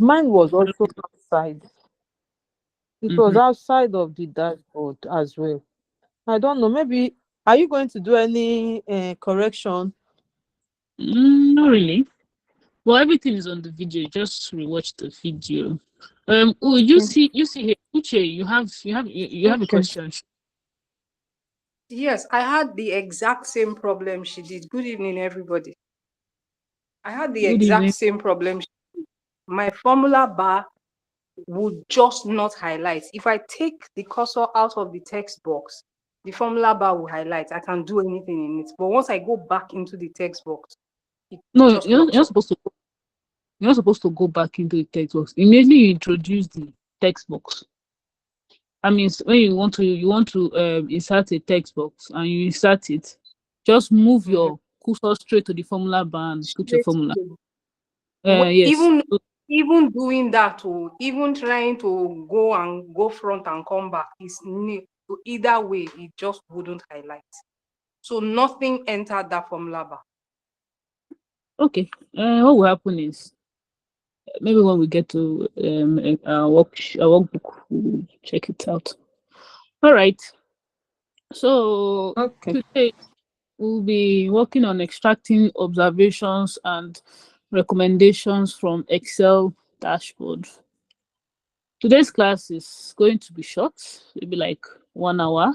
Mine was also outside. It was Mm-hmm. outside of the dashboard as well. I don't know. Maybe are you going to do any correction? Not really. Well, everything is on the video. Just rewatch the video. Oh, Okay. you see here, Uche, you have a Okay. question. Yes, I had the exact same problem she did. Good evening, everybody. I had the Good exact evening. same problem. My formula bar would just not highlight. If I take the cursor out of the text box, the formula bar will highlight. I can do anything in it. But once I go back into the text box, it No, just locks you're up. supposed to. You're not supposed to go back into the text box. Immediately you introduce the text box. I mean, when you want to insert a text box and you insert it, just move Mhm. your cursor straight to the formula bar and put your Straight formula. to Yes. even So, even doing that, even trying to go front and come back is new. So either way, it just wouldn't highlight. So nothing entered that formula bar. okay. What will happen is maybe when we get to our workbook, we'll check it out. All right. So Okay. today we'll be working on extracting observations and recommendations from Excel dashboard. Today's class is going to be short, maybe like 1 hour.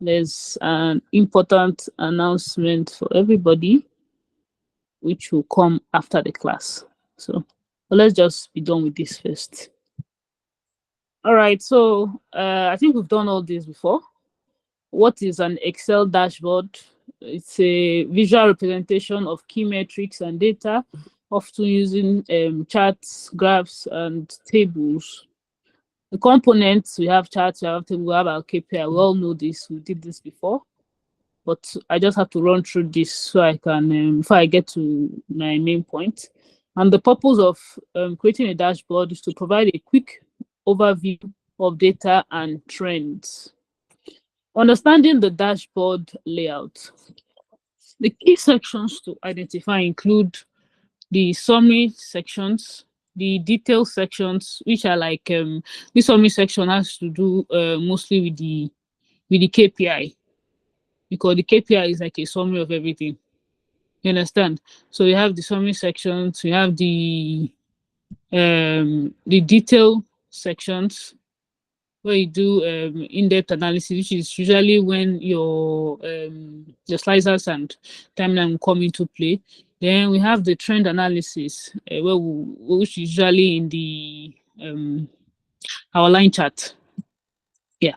There's an important announcement for everybody, which will come after the class. So let's just be done with this first. All right, so I think we've done all this before. What is an Excel dashboard? It's a visual representation of key metrics and data, often using charts, graphs, and tables. The components, we have charts, we have tables, we have our KPI. We all know this. We did this before, but I just have to run through this so I can before I get to my main point. And the purpose of creating a dashboard is to provide a quick overview of data and trends. Understanding the dashboard layout. The key sections to identify include the summary sections, the detail sections, which are like this summary section has to do mostly with the KPI, because the KPI is like a summary of everything. You understand? So we have the summary sections, we have the detail sections where you do in-depth analysis, which is usually when your slicers and timeline will come into play. Then we have the trend analysis, which is usually in the our line chart. Yeah.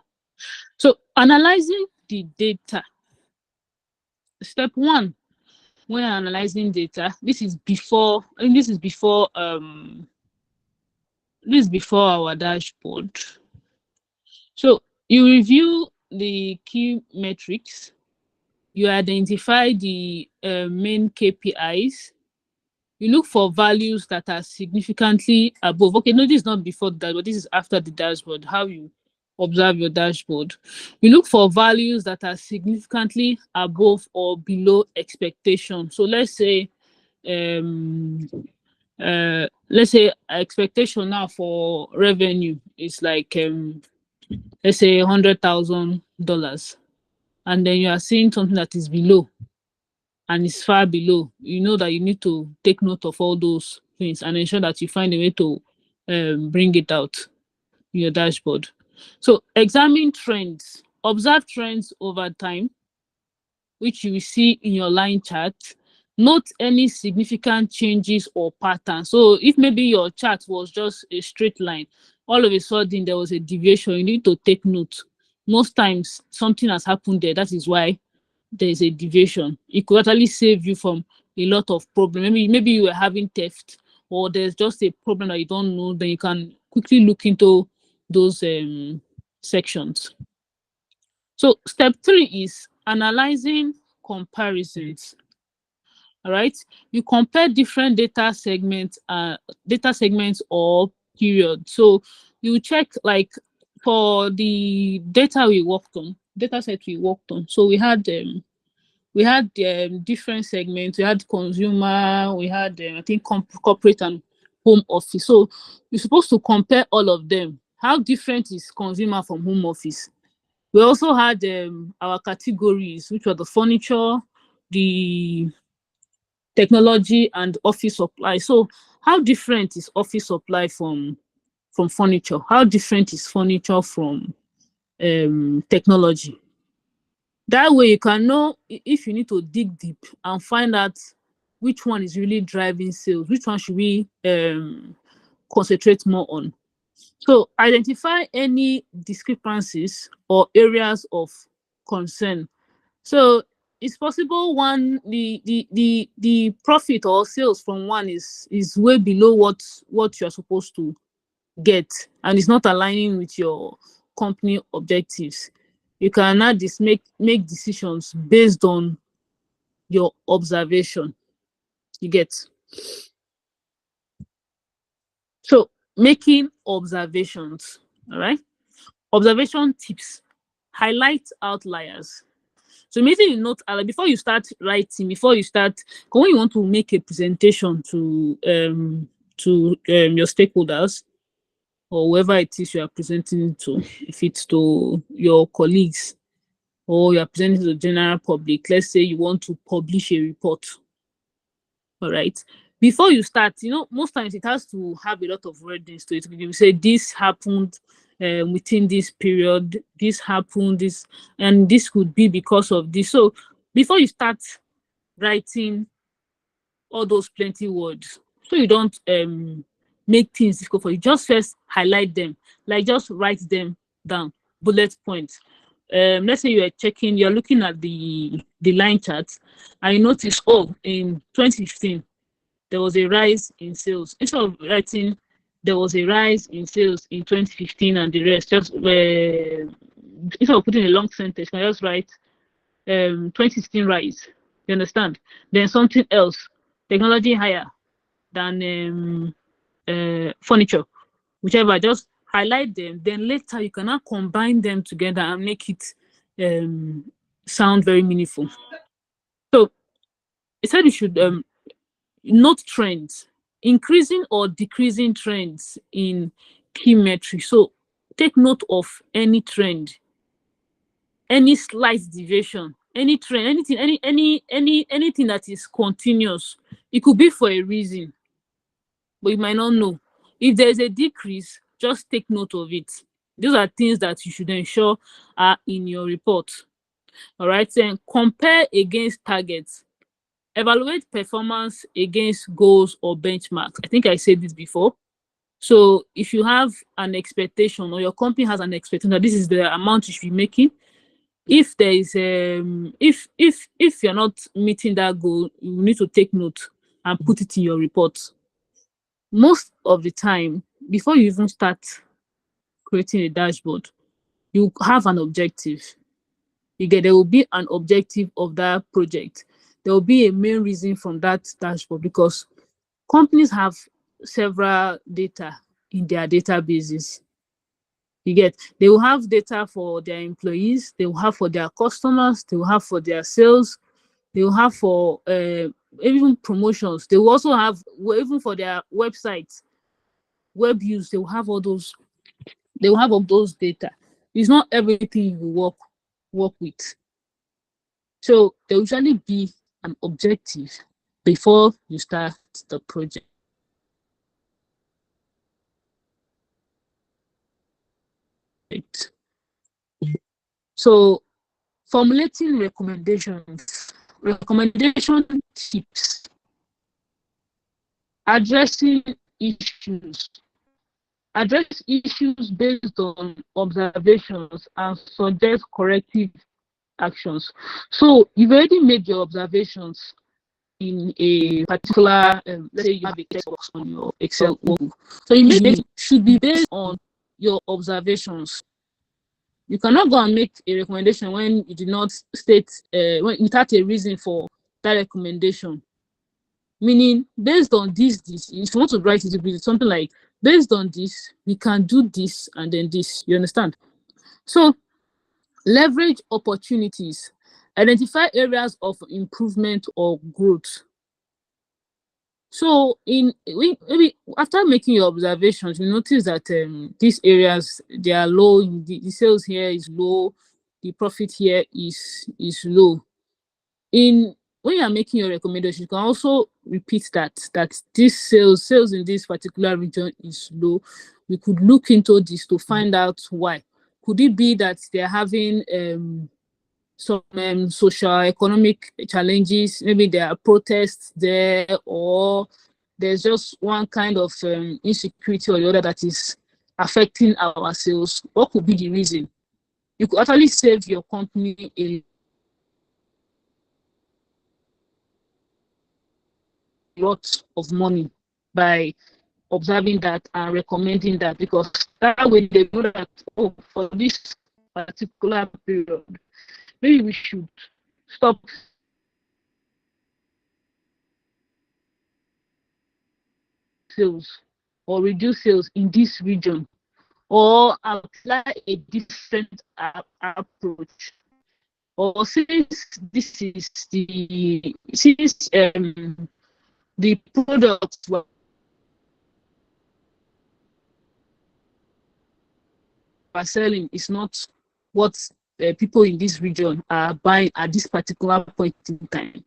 So analyzing the data. Step one, when analyzing data, this is before our dashboard. So you review the key metrics, you identify the main KPIs, you look for values that are significantly above. Okay, no, this is not before that, but this is after the dashboard, how you observe your dashboard. You look for values that are significantly above or below expectation. So um let's say expectation now for revenue is like let's say $100,000, and then you are seeing something that is below and is far below. You know that you need to take note of all those things and ensure that you find a way to bring it out in your dashboard. So examine trends, observe trends over time, which you will see in your line chart. Note any significant changes or patterns. So if maybe your chart was just a straight line, all of a sudden there was a deviation, you need to take note. Most times something has happened there. That is why there is a deviation. It could actually save you from a lot of problem. Maybe you were having theft, or there's just a problem that you don't know, then you can quickly look into those sections. So step three is analyzing comparisons. All right, you compare different data segments or periods. So you check, like, for the data we worked on, data set we worked on. So we had different segments. We had consumer, we had I think corporate and home office. So you're supposed to compare all of them. How different is consumer from home office? We also had our categories, which were the furniture, the technology, and office supply. So how different is office supply from furniture? How different is furniture from technology? That way you can know if you need to dig deep and find out which one is really driving sales, which one should we concentrate more on. So identify any discrepancies or areas of concern. So it's possible the profit or sales from one is way below what you're supposed to get, and it's not aligning with your company objectives. You can now make decisions based on your observation. You get. So making observations, all right? Observation tips. Highlight outliers. So immediately you note, before you start writing, when you want to make a presentation to your stakeholders or whoever it is you are presenting to, if it's to your colleagues or you are presenting to the general public, let's say you want to publish a report, all right? Before you start, most times it has to have a lot of wordings to it. You say this happened within this period, this happened, this, and this could be because of this. So before you start writing all those plenty words, so you don't make things difficult for you, just first highlight them, like just write them down, bullet points. Let's say you're looking at the line chart and you notice, oh, in 2015 there was a rise in sales. Instead of writing there was a rise in sales in 2015 and the rest, just instead of putting a long sentence, you can just write 2016 rise. You understand? Then something else, technology higher than furniture, whichever. Just highlight them. Then later you can now combine them together and make it sound very meaningful. So it said you should note trends, increasing or decreasing trends in key metrics. So take note of any trend, any slight deviation, any trend, anything that is continuous. It could be for a reason, but you might not know. If there's a decrease, just take note of it. Those are things that you should ensure are in your report. All right, then compare against targets. Evaluate performance against goals or benchmarks. I think I said this before. So if you have an expectation or your company has an expectation that this is the amount you should be making, if there is if you're not meeting that goal, you need to take note and put it in your report. Most of the time, before you even start creating a dashboard, you have an objective. There will be an objective of that project. There will be a main reason from that dashboard, because companies have several data in their databases. They will have data for their employees, they will have for their customers, they will have for their sales, they will have for even promotions. They will also have, even for their websites, web use, they will have all those data. It's not everything you will work with. So there will usually be an objective before you start the project. So formulating recommendation tips, addressing issues. Address issues based on observations and suggest corrective actions. So you've already made your observations in a particular, let's say you have a text box on your Excel workbook. So it should be based on your observations. You cannot go and make a recommendation when you did not state, without a reason for that recommendation. Meaning, based on this, if you want to write it, be something like, based on this, we can do this and then this. You understand? So, leverage opportunities. Identify areas of improvement or growth. So maybe after making your observations, you notice that these areas, they are low. The sales here is low, the profit here is low. In When you are making your recommendation, you can also repeat that this sales in this particular region is low. We could look into this to find out why. Could it be that they're having some social economic challenges? Maybe there are protests there, or there's just one kind of insecurity or the other that is affecting our sales. What could be the reason? You could actually save your company a lot of money by observing that and recommending that, because that way they know that, oh, for this particular period, maybe we should stop sales or reduce sales in this region, or apply a different approach. Or since this is the products we're selling is not what people in this region are buying at this particular point in time,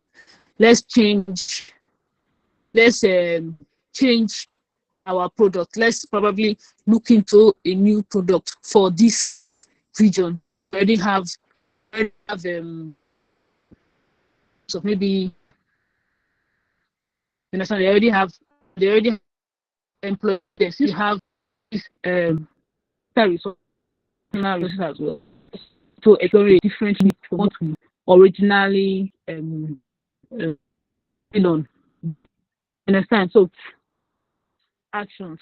let's change our product. Let's probably look into a new product for this region. We already have so maybe, you understand, they already have employees. You have this resources as well to explore a different niche from what we originally on. Understand? So actions.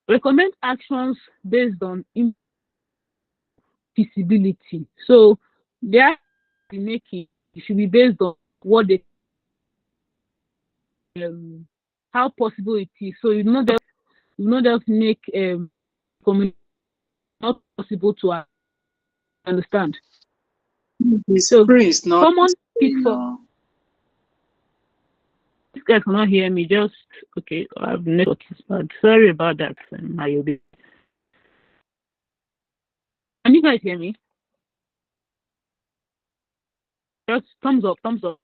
Recommend actions based on feasibility. So they are making, it should be based on what they how possible it is. So you know that make not possible to understand. The So screen is not common pitfall. This guy cannot hear me. Just okay. I have network is bad. Sorry about that. Can you guys hear me? Just thumbs up. Thumbs up.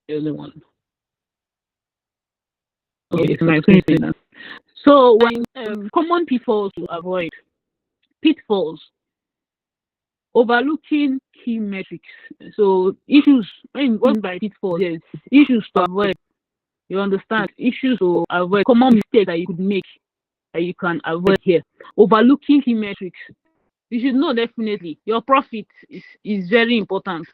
The only one. Okay, so my screen is now. So when common pitfalls to avoid. Pitfalls: overlooking key metrics. So issues, what by pitfalls, yes, issues to avoid. You understand? Issues to avoid, common mistakes that you could make that you can avoid here. Overlooking key metrics. You should know definitely your profit is very important.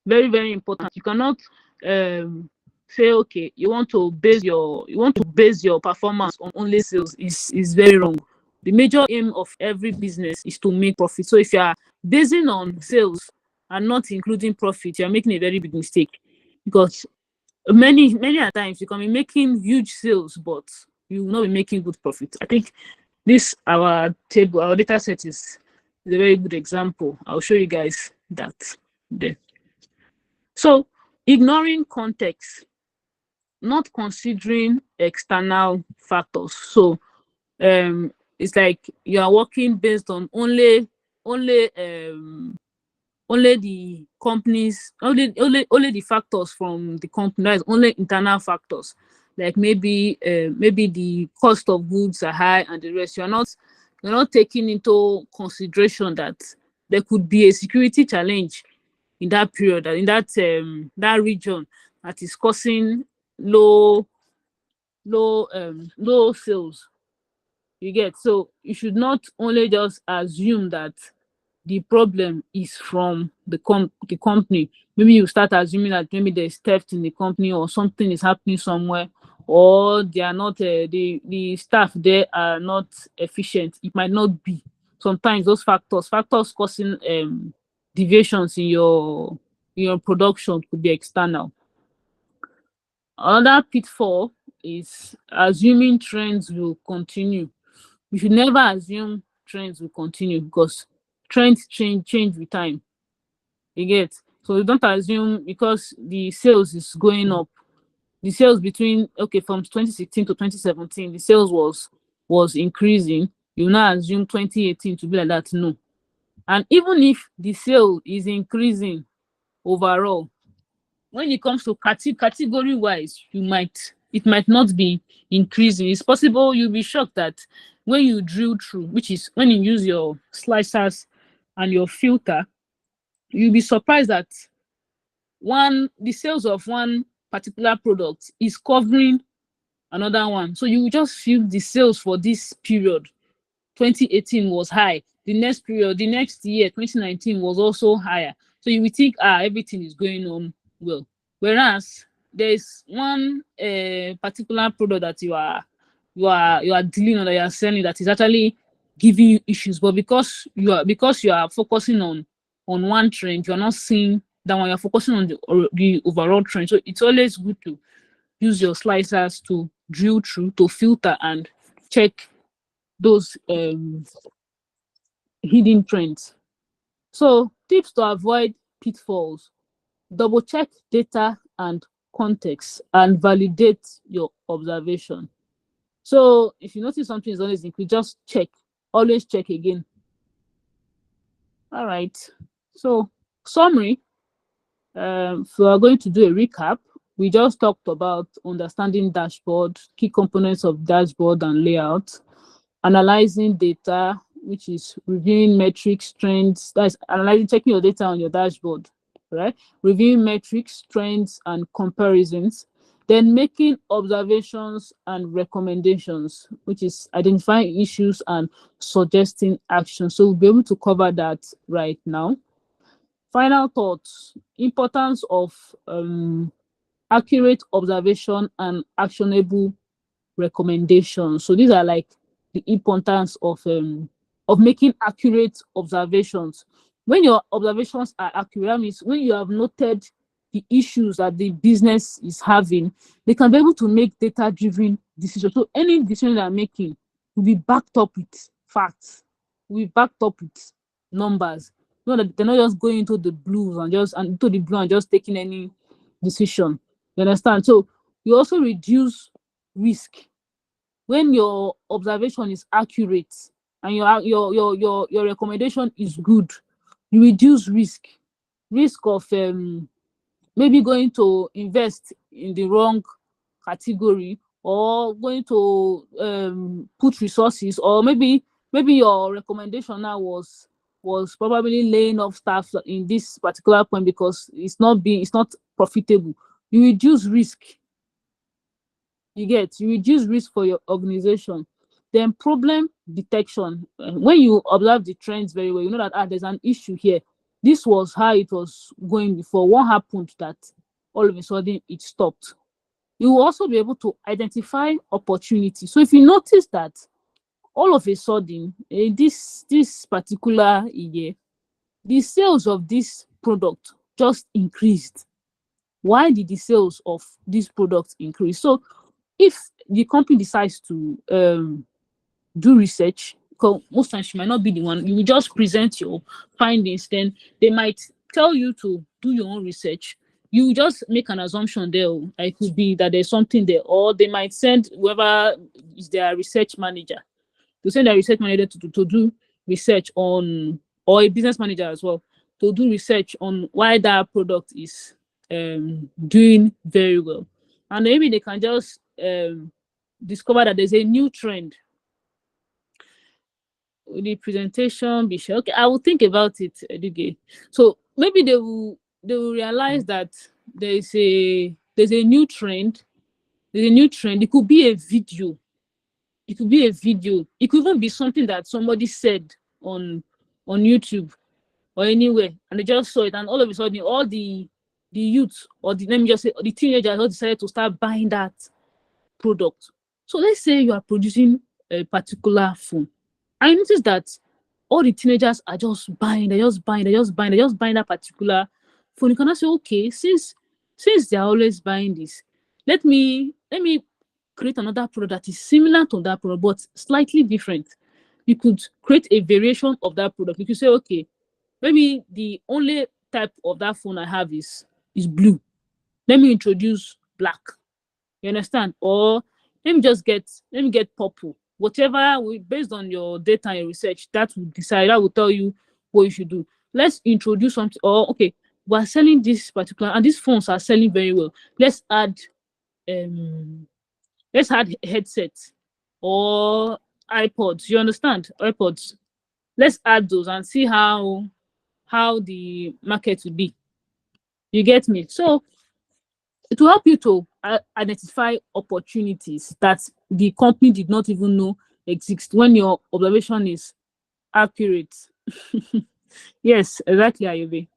Very, very important. You cannot say, okay, you want to base your performance on only sales. Is very wrong. The major aim of every business is to make profit. So if you are basing on sales and not including profit, you are making a very big mistake, because many a times you can be making huge sales, but you will not be making good profit. I think this our data set is a very good example. I'll show you guys that there. So ignoring context, not considering external factors. So it's like you are working based on only the companies, only the factors from the company. That's only internal factors, like maybe the cost of goods are high and the rest. You're not taking into consideration that there could be a security challenge in that period, in that region, that is causing low sales. You get? So you should not only just assume that the problem is from the company. Maybe you start assuming that maybe there's theft in the company, or something is happening somewhere, or they are not the staff there are not efficient. It might not be. Sometimes those factors causing deviations in your production could be external. Another pitfall is assuming trends will continue. You should never assume trends will continue, because trends change with time. You get? So you don't assume because the sales is going up, the sales between from 2016 to 2017, the sales was increasing. You now assume 2018 to be like that. No. And even if the sale is increasing overall, when it comes to category wise, it might not be increasing. It's possible you'll be shocked that when you drill through, which is when you use your slicers and your filter, you'll be surprised that the sales of one particular product is covering another one. So you just feel the sales for this period 2018 was high. The next period, the next year, 2019 was also higher. So you will think, everything is going on well. Whereas there's one particular product that you are dealing on, that you are selling, that is actually giving you issues. But because you are focusing on one trend, you are not seeing that one. You are focusing on the overall trend. So it's always good to use your slicers to drill through, to filter and check those hidden trends. So tips to avoid pitfalls: double check data and context and validate your observation. So if you notice something is always increased, just check, always check again. All right. So summary, if we are going to do a recap, we just talked about understanding dashboard, key components of dashboard and layout, analyzing data, which is reviewing metrics, trends, that's analyzing, checking your data on your dashboard, right? Reviewing metrics, trends, and comparisons. Then making observations and recommendations, which is identifying issues and suggesting action. So we'll be able to cover that right now. Final thoughts: importance of accurate observation and actionable recommendations. So these are like the importance of making accurate observations. When your observations are accurate, that means when you have noted the issues that the business is having, they can be able to make data-driven decisions. So any decision they are making will be backed up with facts, will be backed up with numbers. You know, that they're not just going into the blues and just taking any decision. You understand? So you also reduce risk. When your observation is accurate and your recommendation is good, you reduce risk of maybe going to invest in the wrong category, or going to put resources, or maybe your recommendation now was probably laying off staff in this particular point because it's not profitable. You reduce risk. You reduce risk for your organization. Then problem detection. When you observe the trends very well, you know that there's an issue here. This was how it was going before. What happened that all of a sudden it stopped? You will also be able to identify opportunities. So if you notice that all of a sudden this particular year, the sales of this product just increased. Why did the sales of this product increase? So if the company decides to do research, because most times you might not be the one, you will just present your findings, then they might tell you to do your own research. You just make an assumption there. It could be that there's something there, or they might send whoever is their research manager to send their research manager to do research on, or a business manager as well, to do research on why that product is doing very well. And maybe they can just discover that there's a new trend. Will the presentation be sure? Okay, I will think about it, Eduge. So maybe they will realize that there's a new trend. There's a new trend. It could be a video. It could be a video. It could even be something that somebody said on YouTube or anywhere, and they just saw it, and all of a sudden, all the youth, or let me just say, the teenagers all decided to start buying that product. So let's say you are producing a particular phone. I noticed that all the teenagers are just buying, they're just buying that particular phone. You cannot say, okay, since they're always buying this, let me create another product that is similar to that product but slightly different. you could create a variation of that product. You could say, okay, maybe the only type of that phone I have is blue. Let me introduce black. You understand? Or let me get purple. Whatever based on your data and your research, that will decide, that will tell you what you should do. Let's introduce something, or okay, we're selling this particular, and these phones are selling very well. Um let's add headsets or iPods. You understand? iPods. Let's add those and see how the market will be. You get me? So it will help you to identify opportunities that the company did not even know exist when your observation is accurate. Yes, exactly, Ayobe.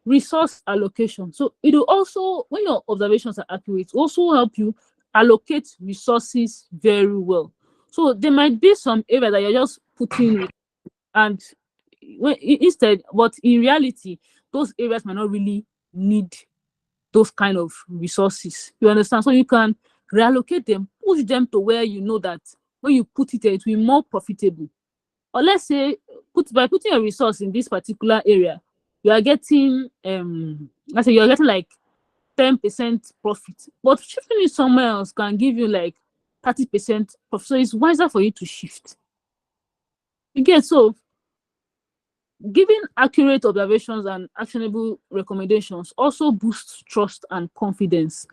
Resource allocation. So it will also, when your observations are accurate, also help you allocate resources very well. So there might be some area that you're just putting and instead, but in reality, those areas might not really need those kind of resources. You understand? So you can reallocate them, push them to where you know that when you put it there, it will be more profitable. Or let's say, by putting a resource in this particular area, you are getting let's say you're getting like 10% profit, but shifting it somewhere else can give you like 30% profit. So it's wiser for you to shift. You get? So giving accurate observations and actionable recommendations also boosts trust and confidence.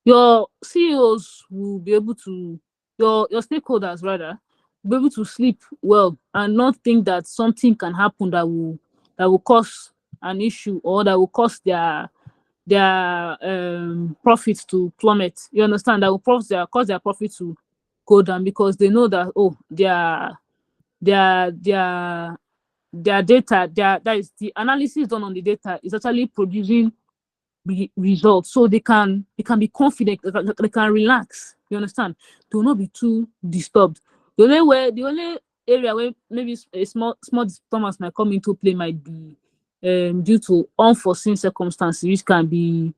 Your CEOs will be able to, your stakeholders rather, will be able to sleep well and not think that something can happen that will cause an issue, or that will cause their profits to plummet. You understand? That will cause their profit to go down, because they know that, oh, their their their data, that is the analysis done on the data, is actually producing results. So they can be confident, they can relax. You understand? They will not be too disturbed. The only area where maybe a small disturbance might come into play might be due to unforeseen circumstances, which can be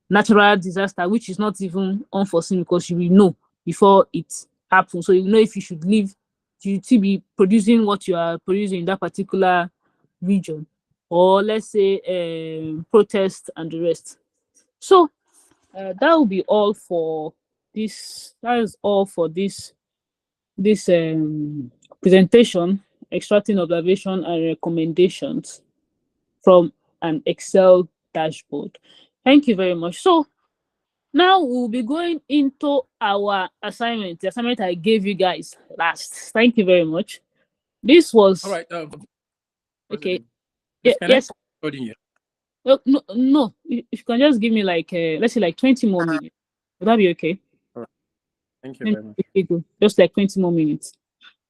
natural disaster, which is not even unforeseen, because you will know before it happens. So you know if you should leave, you to be producing what you are producing in that particular region, or let's say protest and the rest. So that will be all for this. That is all for this presentation, extracting observation and recommendations from an Excel dashboard. Thank you very much. So now we'll be going into our assignment, the assignment I gave you guys last. Thank you very much. This was All right. okay. Disconnect. Yes. Recording you. No. If you can just give me like let's say like 20 more minutes. Would that be okay? All right. Thank you very much. Okay, good. Just like 20 more minutes.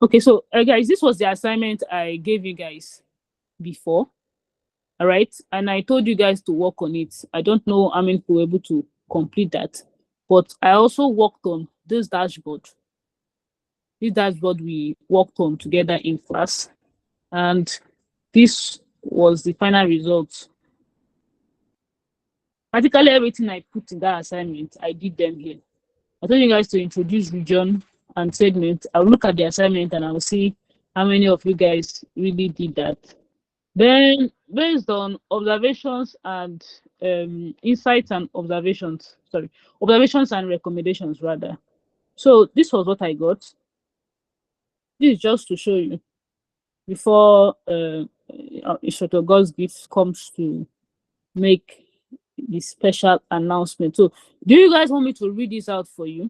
Okay, so guys, this was the assignment I gave you guys before. All right, and I told you guys to work on it. I don't know how many people were able to complete that, but I also worked on this dashboard. This dashboard we worked on together in class, and this was the final result. Practically everything I put in that assignment, I did them here. I told you guys to introduce region and segment. I'll look at the assignment and I'll see how many of you guys really did that. Then, based on observations and insights and observations and recommendations rather. So this was what I got. This is just to show you before Instructor God's gift comes to make the special announcement. So, do you guys want me to read this out for you?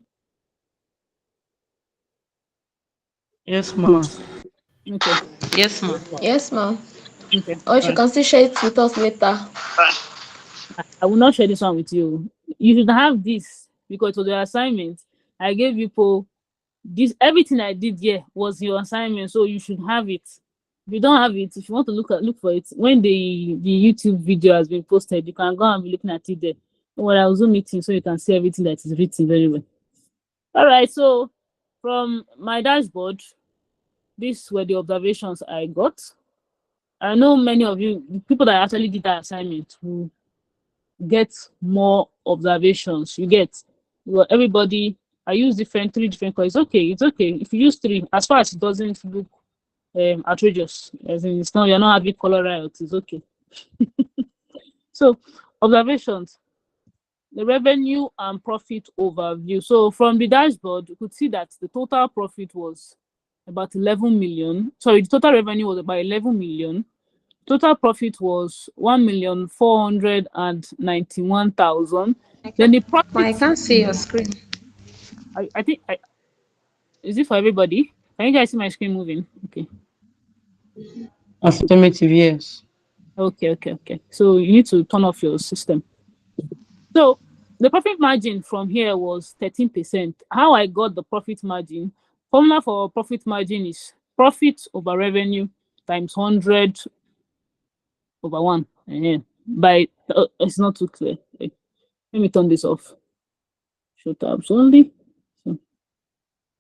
Yes, ma'am. Okay. Yes, ma'am. Yes, ma'am. Okay. Or if you Alright. can still share it with us later. I will not share this one with you. You should have this, because to the assignment I gave you, for this, everything I did here was your assignment, so you should have it. If you don't have it, if you want to look for it when the YouTube video has been posted, you can go and be looking at it there. Well, I'll zoom it in so you can see everything that is written very well. All right, so from my dashboard, these were the observations I got. I know many of you, the people that actually did that assignment, will get more observations. You get, well, everybody, I use three different colors. Okay, it's okay if you use three, as far as it doesn't look outrageous. As in, it's not, you're not having color riot, it's okay. So, observations, the revenue and profit overview. So, from the dashboard, you could see that the total profit was about 11 million. Sorry, the total revenue was about 11 million. Total profit was 1,491,000. Then the profit. I can't see your screen. I think. Is it for everybody? Can you guys see my screen moving? Okay. Affirmative, yes. Okay. So you need to turn off your system. So the profit margin from here was 13%. How I got the profit margin? Formula for profit margin is profit over revenue times 100 over 1. By it's not too clear. Let me turn this off. Show tabs only. So I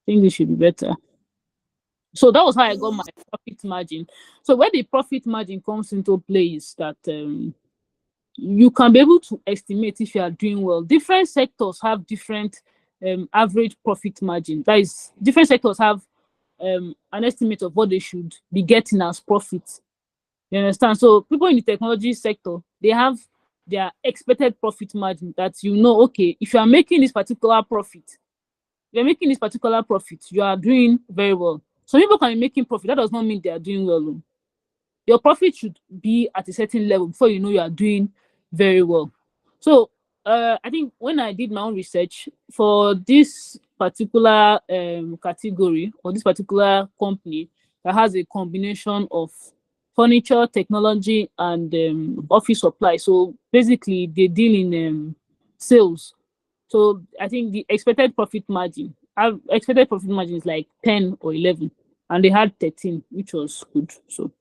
think this should be better. So that was how I got my profit margin. So where the profit margin comes into play is that you can be able to estimate if you are doing well. Different sectors have different average profit margin. That is, different sectors have an estimate of what they should be getting as profit. You understand? So people in the technology sector, they have their expected profit margin that okay, if you are making this particular profit, you are doing very well. Some people can be making profit. That does not mean they are doing well. Your profit should be at a certain level before you are doing very well. So I think when I did my own research for this particular category or this particular company that has a combination of furniture, technology, and office supply. So basically, they deal in sales. So I think the expected profit margin is like 10 or 11, and they had 13, which was good. So you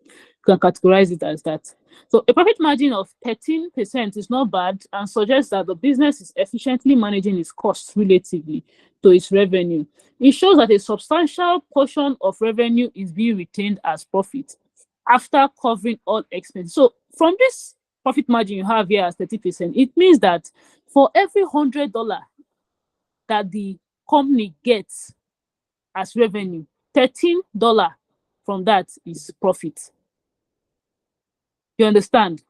can categorize it as that. So a profit margin of 13% is not bad and suggests that the business is efficiently managing its costs relatively to its revenue. It shows that a substantial portion of revenue is being retained as profit after covering all expenses. So from this profit margin you have here as 30%, it means that for every $100 that the company gets as revenue, $13 from that is profit. You understand?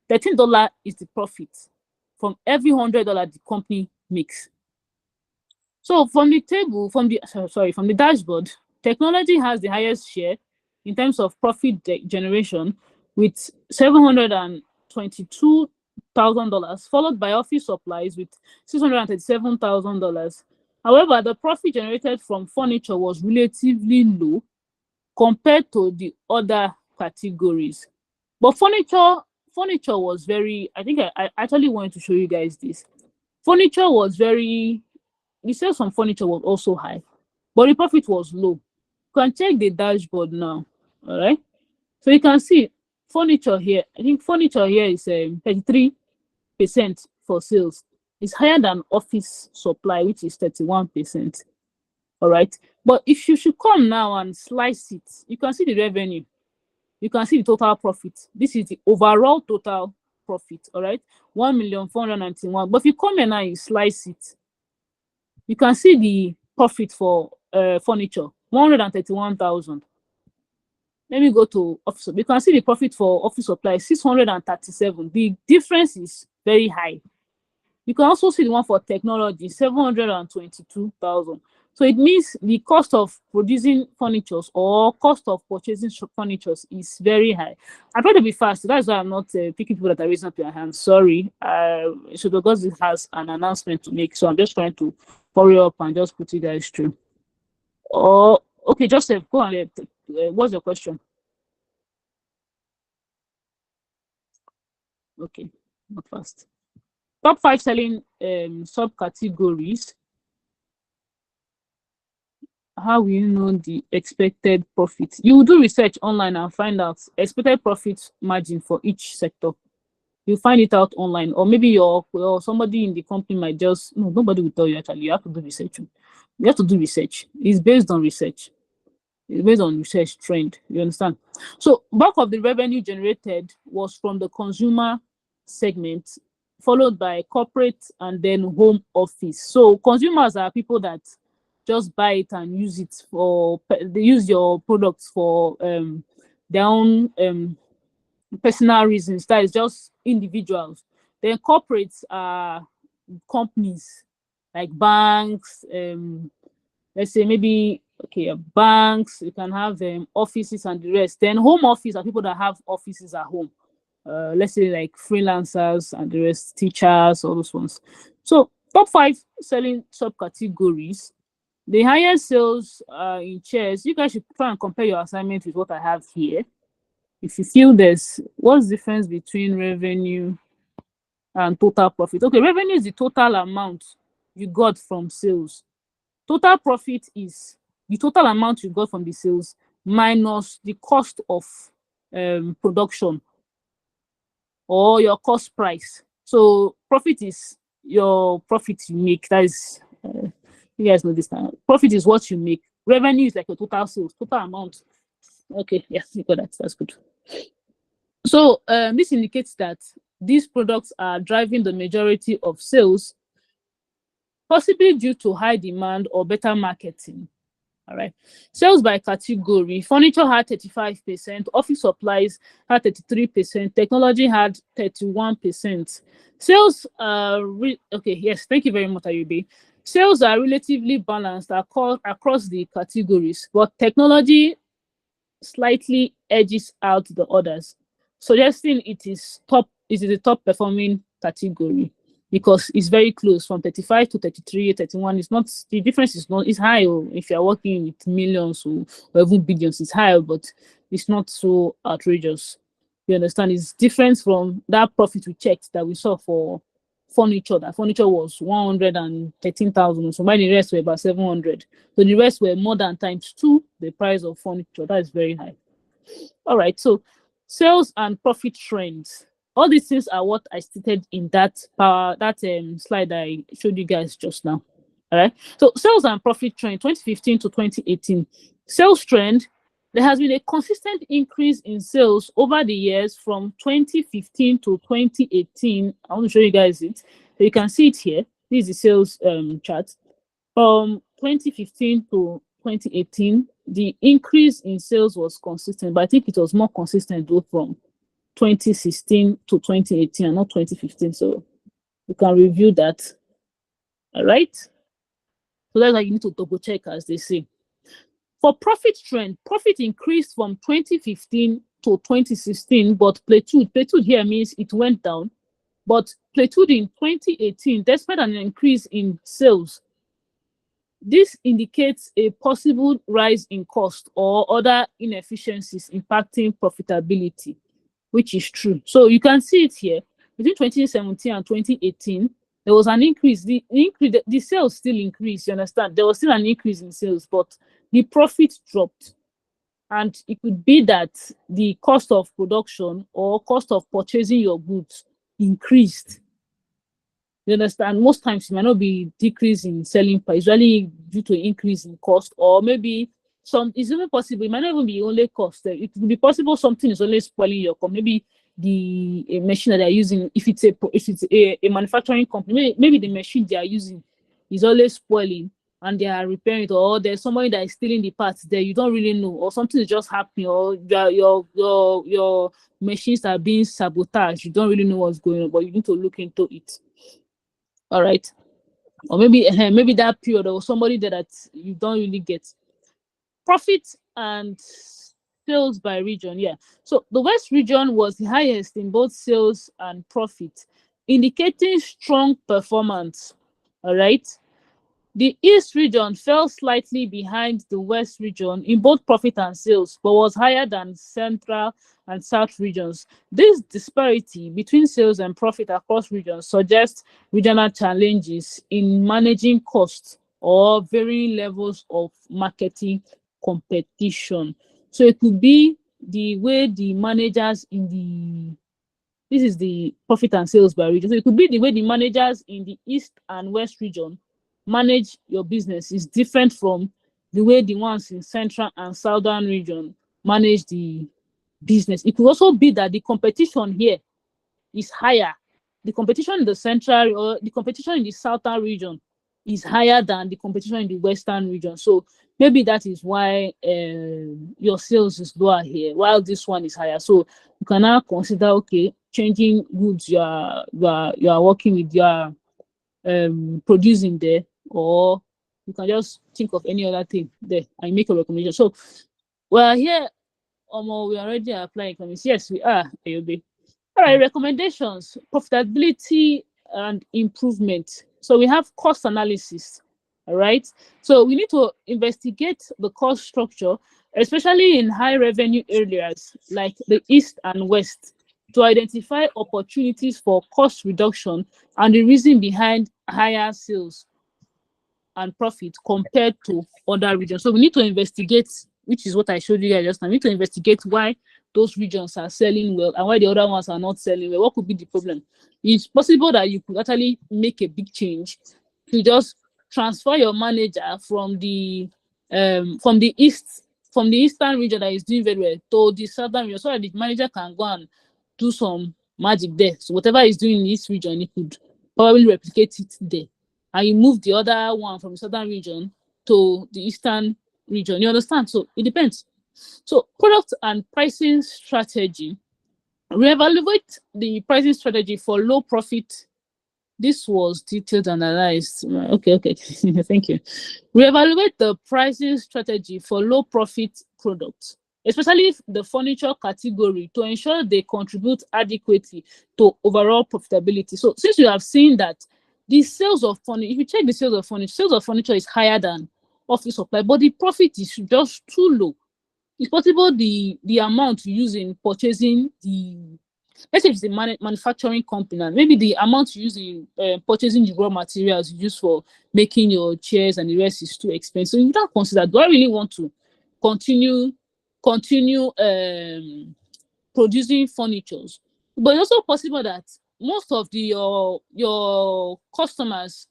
$13 is the profit from every $100 the company makes. So from the table, from the dashboard, technology has the highest share in terms of profit generation with $722,000, followed by office supplies with $637,000. However, the profit generated from furniture was relatively low compared to the other categories. But furniture was very, I think I actually wanted to show you guys this. Furniture was very, the sales from furniture was also high, but the profit was low. You can check the dashboard now. All right. So you can see furniture here. I think furniture here is 33% for sales. It's higher than office supply, which is 31%. All right. But if you should come now and slice it, you can see the revenue. You can see the total profit. This is the overall total profit. All right. 1,491,000. But if you come here now, you slice it, you can see the profit for furniture, 131,000. Let me go to office. You can see the profit for office supply, 637. The difference is very high. You can also see the one for technology, 722,000. So it means the cost of producing furniture or cost of purchasing furniture is very high. I'm trying to be fast. That's why I'm not picking people that are raising up their hands. Sorry. So because it has an announcement to make, so I'm just trying to hurry up and just put you guys through. Oh, okay, Joseph, go on. What's your question? Okay, not fast. Top 5 selling subcategories. How will you know the expected profit? You will do research online and find out expected profit margin for each sector. You find it out online, or maybe or somebody in the company might just nobody will tell you. Actually, you have to do research. You have to do research. It's based on research. It's based on research trend. You understand? So bulk of the revenue generated was from the consumer segment, followed by corporate and then home office. So consumers are people that just buy it and use it for, they use your products for their own personal reasons. That is just individuals. Then corporates are companies like banks, let's say maybe banks, you can have offices and the rest. Then home office are people that have offices at home. Let's say like freelancers and the rest, teachers, all those ones. So top 5 selling subcategories. The highest sales in chairs. You guys should try and compare your assignment with what I have here. If you feel what's the difference between revenue and total profit? Okay, revenue is the total amount you got from sales. Total profit is the total amount you got from the sales minus the cost of production or your cost price. So profit is your profit you make. That is, you guys know this now. Profit is what you make. Revenue is like a total sales, total amount. Okay, yes, you got that. That's good. So this indicates that these products are driving the majority of sales, possibly due to high demand or better marketing. All right. Sales by category. Furniture had 35%, office supplies had 33%, technology had 31%. Sales okay, yes, thank you very much, Ayubi. Sales are relatively balanced across the categories, but technology slightly edges out the others, suggesting it is a top performing category because it's very close from 35 to 33, 31. It's not, the difference is not, it's high. If you're working with millions or even billions, it's high, but it's not so outrageous. You understand? It's different from that profit we checked that we saw for furniture. That furniture was 113,000, so by the rest were about 700. So the rest were more than times 2 the price of furniture. That is very high. All right, so sales and profit trends. All these things are what I stated in that slide I showed you guys just now. All right, so sales and profit trend 2015 to 2018. Sales trend, there has been a consistent increase in sales over the years from 2015 to 2018. I want to show you guys it. So you can see it here. This is the sales chart. From 2015 to 2018, the increase in sales was consistent, but I think it was more consistent though from 2016 to 2018 and not 2015. So you can review that. All right. So that's why you need to double check, as they say. For profit trend, profit increased from 2015 to 2016, but plateaued. Plateaued here means it went down, but plateaued in 2018 despite an increase in sales. This indicates a possible rise in cost or other inefficiencies impacting profitability, which is true. So you can see it here. Between 2017 and 2018, there was an increase. The sales still increased, you understand? There was still an increase in sales, but the profit dropped. And it could be that the cost of production or cost of purchasing your goods increased. You understand? Most times it might not be decrease in selling price, usually due to increase in cost, or maybe it's even possible. It might not even be only cost. It could be possible something is only spoiling your company. Maybe the machine that they're using, if it's a manufacturing company, maybe the machine they are using is always spoiling and they are repairing it, or there's somebody that is stealing the parts there. You don't really know, or something is just happening, or your machines are being sabotaged. You don't really know what's going on, but you need to look into it. All right, or maybe that period or somebody that you don't really get. Profit and sales by region. Yeah, so the West region was the highest in both sales and profit, indicating strong performance. All right, the East region fell slightly behind the West region in both profit and sales, but was higher than Central and South regions. This disparity between sales and profit across regions suggests regional challenges in managing costs or varying levels of marketing competition. So it could be the way the managers this is the profit and sales by region. So it could be the way the managers in the East and West region manage your business is different from the way the ones in Central and Southern region manage the business. It could also be that the competition here is higher. The competition in the Central or the competition in the Southern region is higher than the competition in the Western region. So maybe that is why your sales is lower here, while this one is higher. So you can now consider, okay, changing goods you are working with, you are producing there, or you can just think of any other thing there and make a recommendation. So well, here, we already applying economics. Yes, we are. AOB. All right, recommendations, profitability and improvement. So we have cost analysis. All right. So we need to investigate the cost structure, especially in high revenue areas like the East and West, to identify opportunities for cost reduction and the reason behind higher sales and profit compared to other regions. So we need to investigate, which is what I showed you guys just now. We need to investigate why those regions are selling well and why the other ones are not selling well. What could be the problem? It's possible that you could actually make a big change to just transfer your manager from the eastern region that is doing very well to the southern region, so that the manager can go and do some magic there. So whatever he's doing in this region, he could probably replicate it there. And you move the other one from the southern region to the eastern region. You understand? So it depends. So product and pricing strategy. Reevaluate the pricing strategy for low profit. This was detailed analyzed. Okay. Thank you. Reevaluate the pricing strategy for low profit products, especially the furniture category, to ensure they contribute adequately to overall profitability. So since you have seen that the sales of furniture, if you check the sales of furniture is higher than office supply, but the profit is just too low. It's possible the amount you use in purchasing the, let's say it's a manufacturing company, and maybe the amount you use in purchasing the raw materials you use for making your chairs and the rest is too expensive. So you would consider, do I really want to continue producing furnitures? But it's also possible that most of the your customers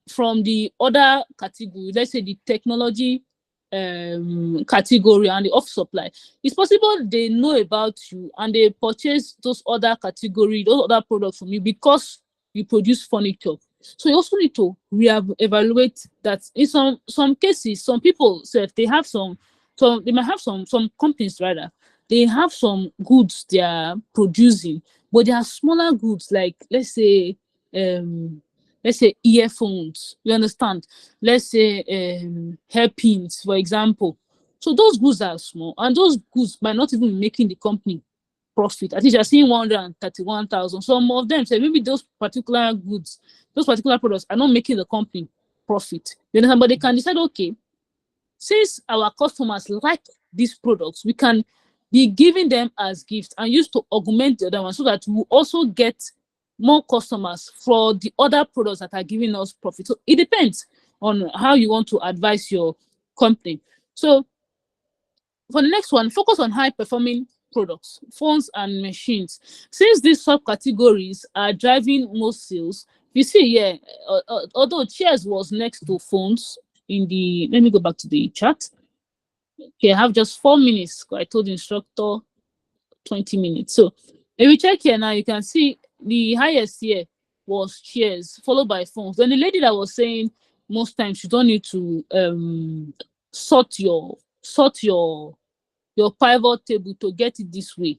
from the other category, let's say the technology category and the office supply, it's possible they know about you and they purchase those other category, those other products from you because you produce furniture. So you also need to evaluate that. In some cases, some people say they have they might have some companies rather, they have some goods they are producing, but they are smaller goods, like let's say earphones, you understand? Let's say hairpins, for example. So those goods are small, and those goods might not even be making the company profit. I think you're seeing 131,000. Some of them say maybe those particular goods, those particular products are not making the company profit. You understand? But they can decide, okay, since our customers like these products, we can be giving them as gifts and use to augment the other one, so that we also get more customers for the other products that are giving us profit. So it depends on how you want to advise your company. So for the next one, focus on high performing products, phones and machines. Since these subcategories are driving most sales, you see here, although chairs was next to phones in the, let me go back to the chart. Okay, I have just 4 minutes. I told the instructor 20 minutes. So if we check here now, you can see the highest here was chairs, followed by phones. Then the lady that was saying most times you don't need to sort your pivot table to get it this way.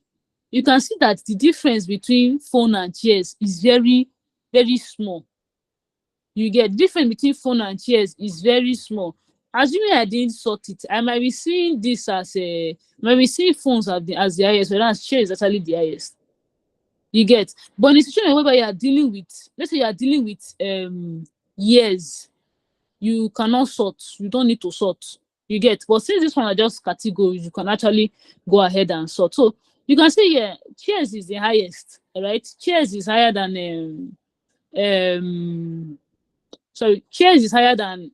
You can see that the difference between phone and chairs is very, very small. You get difference between phone and chairs is very small. Assuming I didn't sort it, I might be seeing this as might be seeing phones as the highest, whereas chairs is actually the highest. You get, but in a situation whereby you are dealing with, let's say you are dealing with years, you cannot sort. You don't need to sort. You get, but since this one are just categories, you can actually go ahead and sort. So you can see here, chairs is the highest, right? Chairs is higher than sorry, chairs is higher than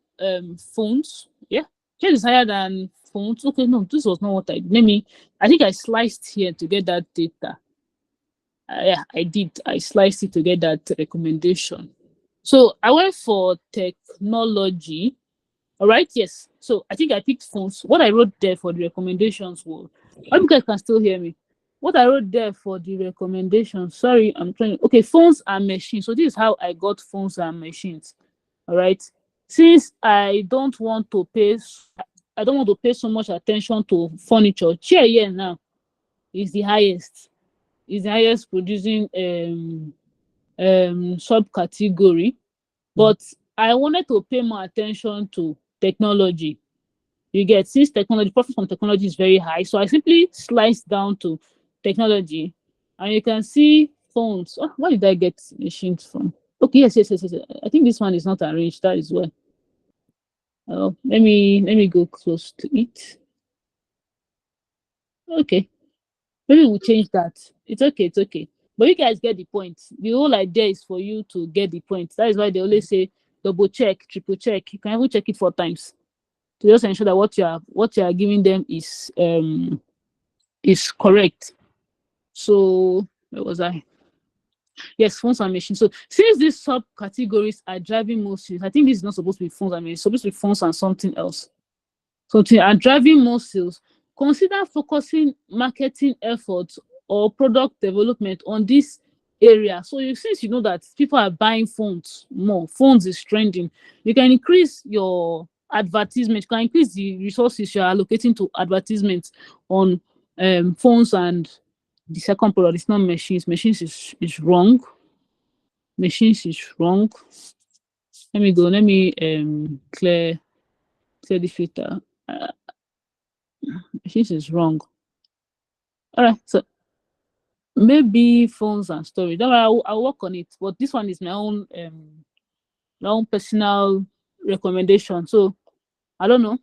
phones. Yeah, chairs is higher than phones. Okay, no, this was not what I think I sliced here to get that data. Yeah, I did. I sliced it to get that recommendation. So I went for technology. All right, yes. So I think I picked phones. What I wrote there for the recommendations was, I hope you guys can still hear me. What I wrote there for the recommendations, sorry, I'm trying. Okay, phones and machines. So this is how I got phones and machines. All right. since I don't want to pay so much attention to furniture, chair here now is the highest. Is the highest producing subcategory. But I wanted to pay more attention to technology. You get, since technology profit from technology is very high, so I simply sliced down to technology, and you can see phones. Oh, where did I get machines from? Okay, yes. I think this one is not arranged. That is well. Let me go close to it. Okay, maybe we'll change that. It's okay. But you guys get the point. The whole idea is for you to get the point. That is why they always say double check, triple check. You can even check it 4 times to just ensure that what you are giving them is correct. So where was I? Yes, phones and machines. So since these subcategories are driving most sales, I think this is not supposed to be phones and machines. It's supposed to be phones and something else. So they are driving more sales. Consider focusing marketing efforts or product development on this area. So since you know that people are buying phones more, phones is trending, you can increase your advertisement, you can increase the resources you are allocating to advertisements on phones. And the second product is not machines. Machines is wrong. Machines is wrong. Let me clear the filter. Machines is wrong. All right, so maybe phones and storage. I'll work on it, but this one is my own personal recommendation. So I don't know.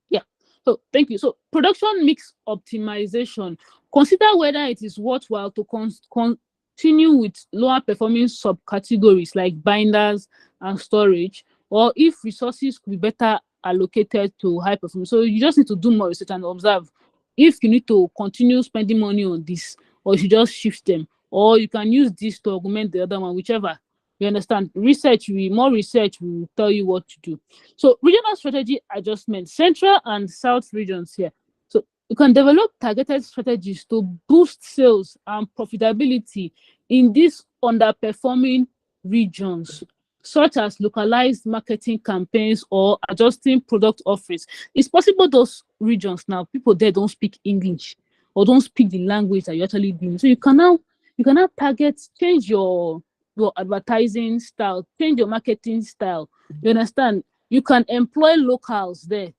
Yeah. So thank you. So production mix optimization. Consider whether it is worthwhile to continue with lower performing subcategories like binders and storage, or if resources could be better allocated to high performance. So you just need to do more research and observe if you need to continue spending money on this, or you should just shift them, or you can use this to augment the other one, whichever. You understand? More research will tell you what to do. So regional strategy adjustment, central and south regions here. So you can develop targeted strategies to boost sales and profitability in these underperforming regions, such as localized marketing campaigns or adjusting product offerings. It's possible those regions now, people there don't speak English or don't speak the language that you're actually doing. So you can now target, change your advertising style, change your marketing style. You understand? You can employ locals there.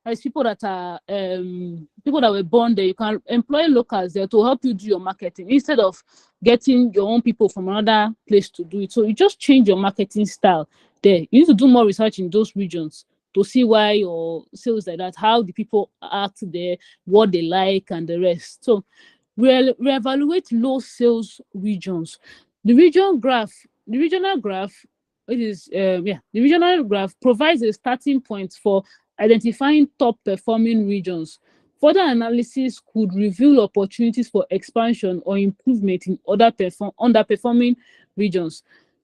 As people that were born there, you can employ locals there to help you do your marketing instead of getting your own people from another place to do it. So you just change your marketing style there. You need to do more research in those regions to see why your sales like that, how the people act there, what they like, and the rest. So reevaluate low sales regions. The regional graph, the regional graph provides a starting point for identifying top performing regions. Further analysis could reveal opportunities for expansion or improvement in other underperforming regions.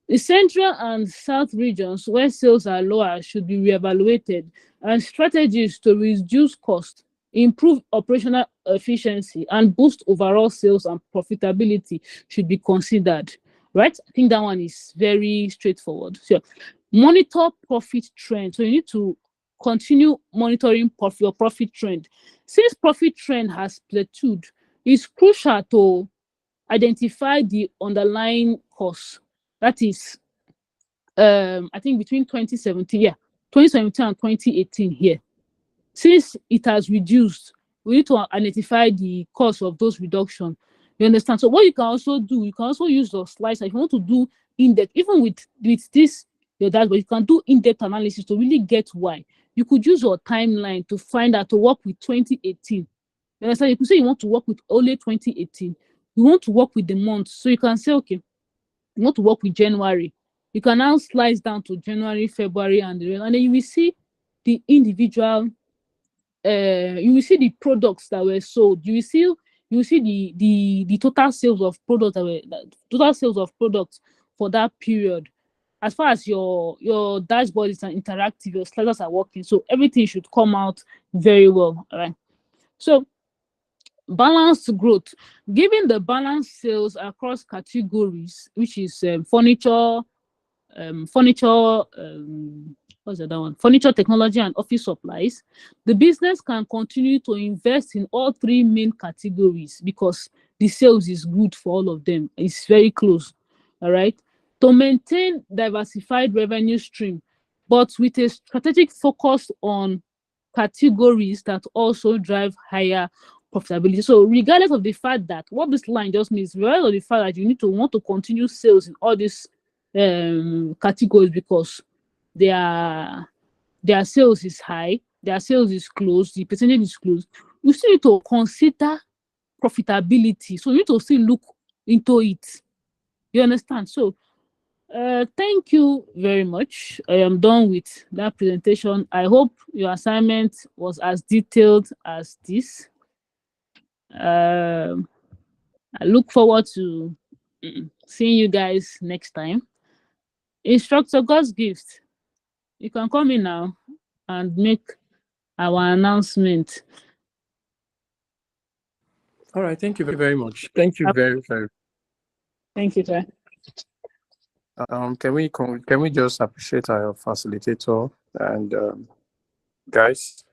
The central and south regions where sales are lower should be reevaluated, and strategies to reduce cost, improve operational efficiency, and boost overall sales and profitability should be considered. Right? I think that one is very straightforward. So monitor profit trend. So you need to continue monitoring your profit trend. Since profit trend has plateaued, it's crucial to identify the underlying cause. That is, I think between 2017 and 2018 here. Since it has reduced, we need to identify the cause of those reduction. You understand? So what you can also do, you can also use your slides. If you want to do in-depth, even with this, your dashboard, you can do in-depth analysis to really get why. You could use your timeline to find out, to work with 2018. You understand? You could say you want to work with only 2018. You want to work with the months. So you can say, okay, you want to work with January. You can now slice down to January, February, and then you will see the individual, you will see the products that were sold. You will see the total sales of products for that period. As far as your dashboard is interactive, your sliders are working, so everything should come out very well. All right. So balanced growth, given the balanced sales across categories, which is furniture, furniture, what's the other one? Furniture technology and office supplies, the business can continue to invest in all three main categories because the sales is good for all of them. It's very close. All right. To maintain diversified revenue stream, but with a strategic focus on categories that also drive higher profitability. So regardless of the fact that what this line just means, regardless of the fact that you need to want to continue sales in all these categories because their sales is high, their sales is close, the percentage is close, you still need to consider profitability. So you need to still look into it. You understand? So thank you very much. I am done with that presentation. I hope your assignment was as detailed as this. I look forward to seeing you guys next time. Instructor God's gift, you can come in now and make our announcement. All right. Thank you very much. Thank you very, very. Thank you, sir. Can we just appreciate our facilitator and guys?